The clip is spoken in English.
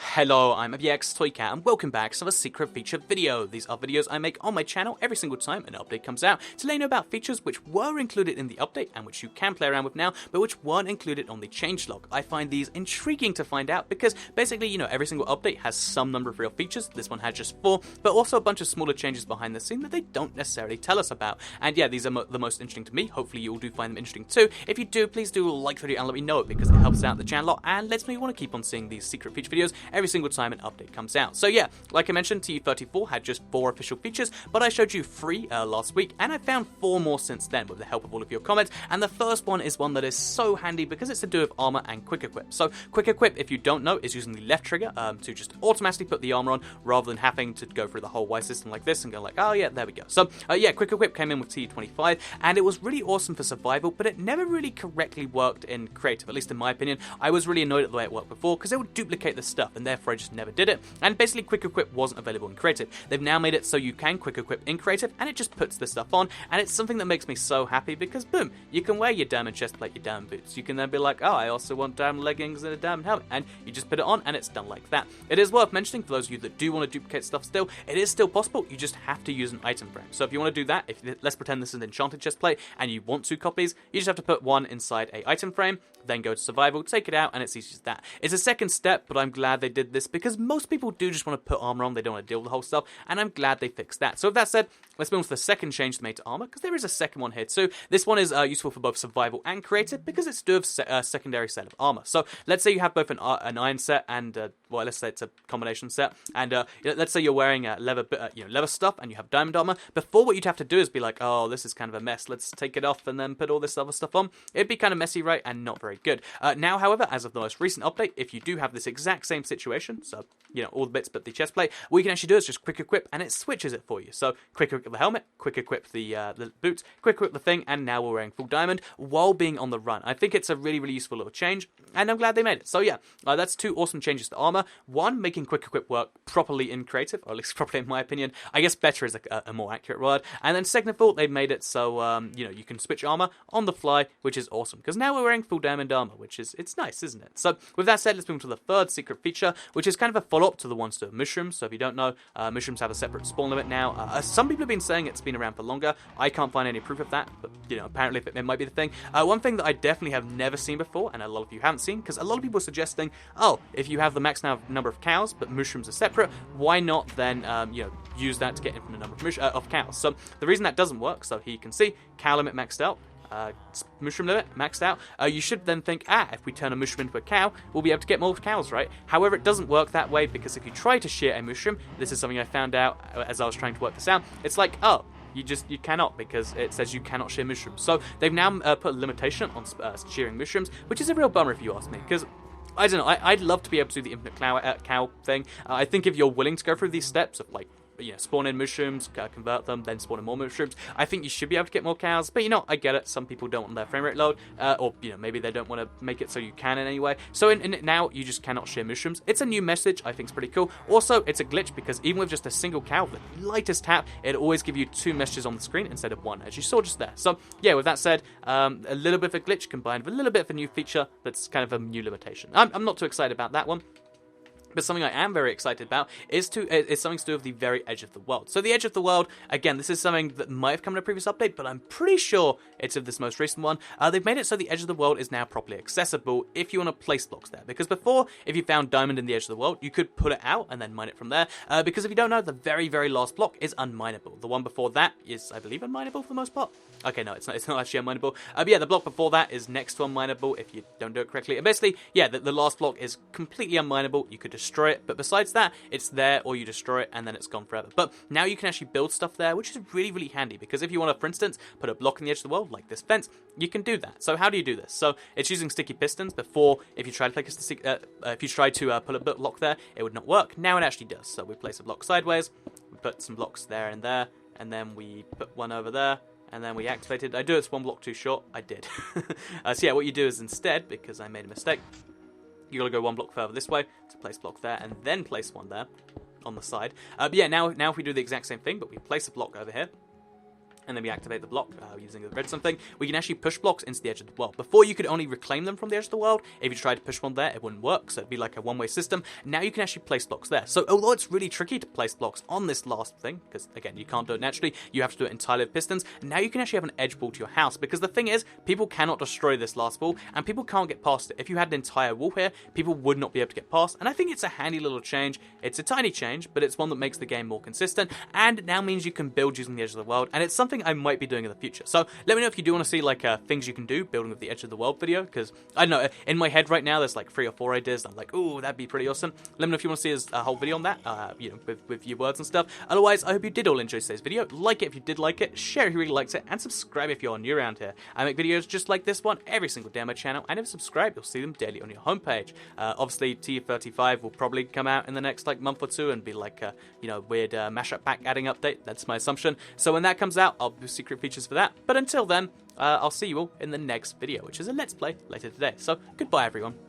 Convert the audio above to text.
Hello, I'm Toycat and welcome back to a secret feature video. These are videos I make on my channel every single time an update comes out to let you know about features which were included in the update and which you can play around with now, but which weren't included on the changelog. I find these intriguing to find out because basically, every single update has some number of real features. This one had just 4, but also a bunch of smaller changes behind the scene that they don't necessarily tell us about. And yeah, these are the most interesting to me. Hopefully you all do find them interesting too. If you do, please do like the video and let me know it because it helps out the channel a lot and lets me want to keep on seeing these secret feature videos every single time an update comes out. So yeah, like I mentioned, TU34 had just 4 official features, but I showed you 3 last week, and I found 4 more since then with the help of all of your comments, and the first one is one that is so handy because it's to do with armor and quick equip. So quick equip, if you don't know, is using the left trigger to just automatically put the armor on rather than having to go through the whole Y system like this and go like, oh yeah, there we go. So yeah, quick equip came in with TU25, and it was really awesome for survival, but it never really correctly worked in creative, at least in my opinion. I was really annoyed at the way it worked before because it would duplicate the stuff, and therefore I just never did it, and basically quick equip wasn't available in creative. They've now made it so you can quick equip in creative, and it just puts the stuff on, and it's something that makes me so happy because boom, you can wear your diamond chest plate, your diamond boots, you can then be like, oh, I also want diamond leggings and a diamond helmet, and you just put it on and it's done like that. It is worth mentioning for those of you that do want to duplicate stuff still, it is still possible, you just have to use an item frame. So if you want to do that, let's pretend this is an enchanted chest plate and you want 2 copies, you just have to put one inside a item frame, then go to survival, take it out, and it's easy as that. It's a second step, but I'm glad they did this because most people do just want to put armor on, they don't want to deal with the whole stuff, and I'm glad they fixed that. So with that said, let's move on to the second change they made to armor, because there is a second one here too. This one is useful for both survival and creative because it's to a secondary set of armor. So let's say you have both an iron set and, well, let's say it's a combination set, and let's say you're wearing leather stuff and you have diamond armor. Before, what you'd have to do is be like, oh, this is kind of a mess, let's take it off and then put all this other stuff on. It'd be kind of messy, right, and not very good. Now, however, as of the most recent update, if you do have this exact same situation, so, all the bits but the chest plate, what you can actually do is just quick equip and it switches it for you. So quick equip the helmet, quick equip the boots, quick equip the thing, and now we're wearing full diamond while being on the run. I think it's a really, really useful little change, and I'm glad they made it. So yeah, that's 2 awesome changes to armor. One, making quick equip work properly in creative, or at least properly in my opinion. I guess better is a more accurate word. And then second of all, they've made it so you can switch armor on the fly, which is awesome because now we're wearing full diamond armor, which is it's nice, isn't it? So with that said, let's move on to the third secret feature, which is kind of a follow-up to the ones to mushrooms. So if you don't know, mushrooms have a separate spawn limit now. Some people have been saying it's been around for longer. I can't find any proof of that, but apparently it might be the thing. One thing that I definitely have never seen before, and a lot of you haven't seen, because a lot of people are suggesting, oh, if you have the max number of cows, but mushrooms are separate, why not then use that to get infinite number of cows? So the reason that doesn't work, so here you can see cow limit maxed out, mushroom limit maxed out, you should then think, if we turn a mushroom into a cow, we'll be able to get more cows, right? However, it doesn't work that way because if you try to shear a mushroom, this is something I found out as I was trying to work this out, it's like, oh, you cannot, because it says you cannot shear mushrooms. So they've now put a limitation on shearing mushrooms, which is a real bummer if you ask me, because I don't know, I'd love to be able to do the infinite cow thing. I think if you're willing to go through these steps of like, spawn in mushrooms, convert them, then spawn in more mushrooms, I think you should be able to get more cows, but I get it, some people don't want their frame rate load, or maybe they don't want to make it so you can in any way, so in it now, you just cannot share mushrooms. It's a new message, I think it's pretty cool. Also, it's a glitch because even with just a single cow, the lightest tap, it'll always give you 2 messages on the screen instead of 1, as you saw just there. So yeah, with that said, a little bit of a glitch combined with a little bit of a new feature that's kind of a new limitation. I'm not too excited about that one. But something I am very excited about is something to do with the very edge of the world. So the edge of the world, again, this is something that might have come in a previous update, but I'm pretty sure it's of this most recent one. They've made it so the edge of the world is now properly accessible if you want to place blocks there. Because before, if you found diamond in the edge of the world, you could pull it out and then mine it from there. Because if you don't know, the very, very last block is unmineable. The one before that is, I believe, unmineable for the most part. Okay, no, it's not actually unmineable. But yeah, the block before that is next to unmineable if you don't do it correctly. And basically, yeah, the last block is completely unmineable. You could destroy it, but besides that, it's there, or you destroy it, and then it's gone forever. But now you can actually build stuff there, which is really, really handy, because if you want to, for instance, put a block in the edge of the world, like this fence, you can do that. So how do you do this? So it's using sticky pistons. Before, if you try to put a block there, it would not work. Now it actually does. So we place a block sideways, we put some blocks there, and then we put one over there, and then we activate it. I do it's 1 block too short. I did. So yeah, what you do is instead, because I made a mistake, you gotta go 1 block further this way to place block there, and then place one there on the side. But yeah, now if we do the exact same thing, but we place a block over here, and then we activate the block using the redstone thing, we can actually push blocks into the edge of the world. Before, you could only reclaim them from the edge of the world. If you tried to push one there, it wouldn't work, so it'd be like a one-way system. Now you can actually place blocks there. So although it's really tricky to place blocks on this last thing, because again, you can't do it naturally, you have to do it entirely with pistons, now you can actually have an edge wall to your house, because the thing is, people cannot destroy this last wall, and people can't get past it. If you had an entire wall here, people would not be able to get past, and I think it's a handy little change. It's a tiny change, but it's one that makes the game more consistent, and now means you can build using the edge of the world, and it's something I might be doing in the future. So let me know if you do want to see like things you can do building with the edge of the world video, because I don't know, in my head right now there's like 3 or 4 ideas. I'm like, ooh, that'd be pretty awesome. Let me know if you want to see a whole video on that, you know, with your words and stuff. Otherwise, I hope you did all enjoy today's video. Like it if you did like it, share if you really liked it, and subscribe if you're new around here. I make videos just like this one every single day on my channel, and if you subscribe, you'll see them daily on your homepage. Obviously, TU35 will probably come out in the next like month or two and be like a, you know, weird mashup pack adding update. That's my assumption. So when that comes out, I'll do secret features for that. But until then, I'll see you all in the next video, which is a Let's Play later today. So goodbye, everyone.